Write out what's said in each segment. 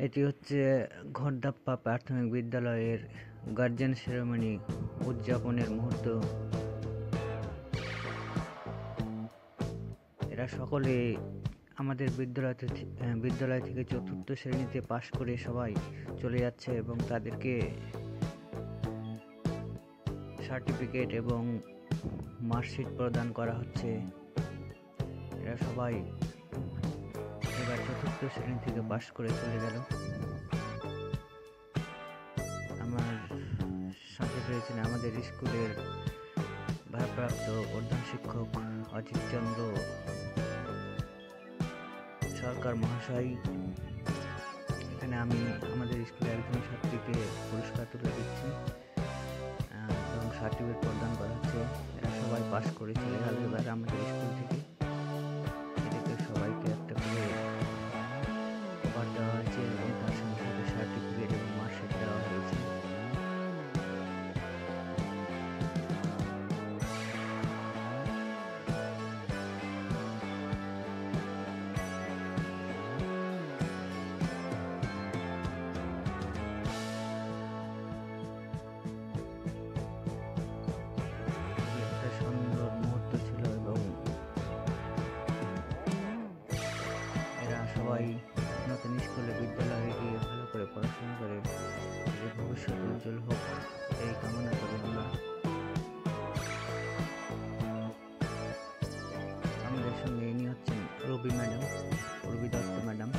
এটি হচ্ছে ঘোড়ধাপ্পা প্রাথমিক বিদ্যালয়ের গার্জিয়ান সেরেমনি উদযাপনের মুহূর্ত। এরা সকলে আমাদের বিদ্যালয় থেকে চতুর্থ শ্রেণীতে পাশ করে সবাই চলে যাচ্ছে এবং তাদেরকে সার্টিফিকেট এবং মার্কশিট প্রদান করা হচ্ছে। এরা সবাই এবার চতুর্থ শ্রেণী থেকে পাশ করে চলে গেল। আমার সাথে রয়েছেন আমাদের স্কুলের ভারপ্রাপ্ত প্রধান শিক্ষক অজিত চন্দ্র সরকার মহাশয়। এখানে আমি আমাদের স্কুলের একজন ছাত্রীকে পুরস্কার তুলে দিচ্ছি এবং সার্টিফিকেট প্রদান করা হচ্ছে। এরা সবাই পাশ করে চলে গেল এবার আমাদের স্কুল থেকে। এদেরকে সবাইকে একটা করে কভার দেওয়া হয়েছে এবং তার সঙ্গে সাথে সার্টিফিকেট এবং মার্কশিট দেওয়া হয়েছে। একটা সুন্দর মুহূর্ত ছিল এবং এরা সবাই নতুন স্কুলে বিদ্যালয়ে গিয়ে ভালো করে পড়াশোনা করে যে ভবিষ্যৎ উজ্জ্বল হোক এই কামনা করি আমরা। আমাদের সঙ্গে ইনি হচ্ছেন রবি দত্ত ম্যাডাম।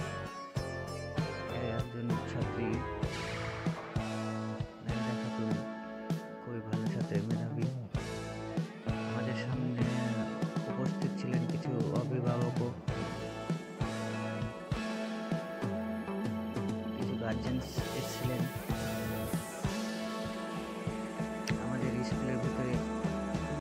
একজন ছাত্রী, খুবই ভালো ছাত্রী, মেধাবী। আমাদের সামনে উপস্থিত ছিলেন কিছু অভিভাবকও, কিছু গার্জেন্স এসেছিলেন।